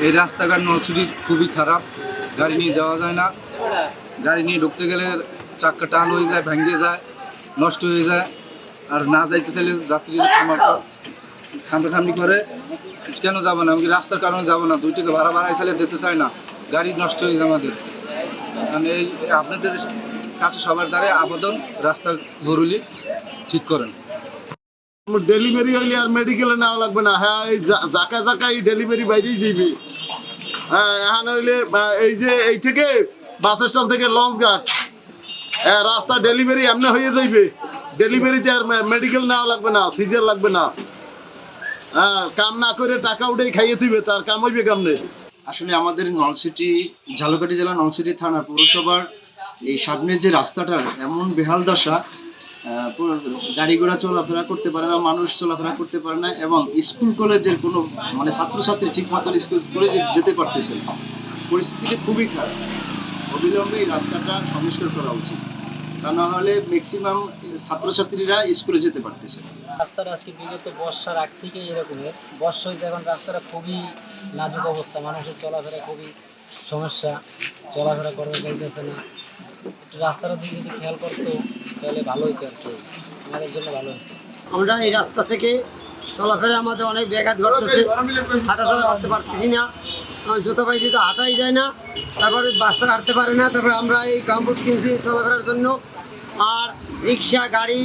এই রাস্তাঘাট নলছিটির খুবই খারাপ, গাড়ি নিয়ে যাওয়া যায় না। গাড়ি নিয়ে ঢুকতে গেলে চাক্কা টান হয়ে যায়, ভেঙে যায়, নষ্ট হয়ে যায়। আর না যাইতে চাইলে যাত্রীরা খামড়াখামড়ি করে, কেন যাবো না, আমি রাস্তার কারণে যাবো না, 2 টাকা ভাড়া চাইলে দিতে চাই না, গাড়ি নষ্ট হয়ে যায় আমাদের। মানে এই আপনাদের কাছে সবার দ্বারা আবেদন, রাস্তার জরুরি ঠিক করেন। ডেলিভারি হইলে আর মেডিকেলে নেওয়া লাগবে না। হ্যাঁ, এই জায়গায় ডেলিভারি বাইরেই যাইবে। হ্যাঁ, এখন হইলে এই যে এই থেকে বাস স্ট্যান্ড থেকে লঞ্চ ঘাট, হ্যাঁ, রাস্তা ডেলিভারি এমনি হয়ে যাইবে। ডেলিভারিতে আর মেডিকেল নেওয়া লাগবে না, সিজার লাগবে না। হ্যাঁ, কাম না করে টাকা উঠেই খাইয়ে থইবে, তার কাম হইবে কেমনে? আসলে আমাদের নলছিটি, ঝালকাঠি জেলা নলছিটি থানা পৌরসভার এই সামনের যে রাস্তাটার এমন বেহাল দশা, গাড়ি ঘোড়া চলাফেরা করতে পারে না, মানুষ চলাফেরা করতে পারে না, এবং স্কুল কলেজের কোনো মানে ছাত্রছাত্রী ঠিক মতন স্কুল কলেজে যেতে পারতেছে না। পরিস্থিতিটা খুবই খারাপ। অবিলম্বে এই রাস্তাটা সংস্কার করা উচিত, তা না হলে ম্যাক্সিমাম ছাত্রছাত্রীরা স্কুলে যেতে পারতেছে না। রাস্তাটা আজকে বিগত বর্ষার আগ থেকে এরকমের, বর্ষা হইতে এখন রাস্তাটা খুবই নাজুক অবস্থা, মানুষের চলাফেরা খুবই সমস্যা, চলাফেরা করা যাইতেছে না। একটু রাস্তাটার দিকে যদি খেয়াল করতো তাহলে ভালো হইতো, আর কি আমাদের জন্য ভালো হতো। আমরা এই রাস্তা থেকে চলাফেরা আমাদের অনেক ব্যাঘাত ঘটতেছে, হাঁটাচলা করতে পারতেছি না, জুতো পাই দিতে হাঁটাই যায় না, তারপরে বাচ্চারা হাঁটতে পারে না। তারপরে আমরা এই গামবুট কিনছি চলাফেরার জন্য। আর রিক্সা গাড়ি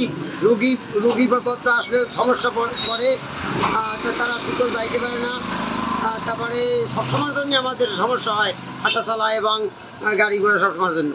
রুগীপত্র আসলে সমস্যা পড়ে, তো তারা সুতরাং যাইতে পারে না। তারপরে সবসময়ের জন্য আমাদের সমস্যা হয় হাঁটা চলা এবং গাড়ি ঘোড়া সবসময়ের জন্য।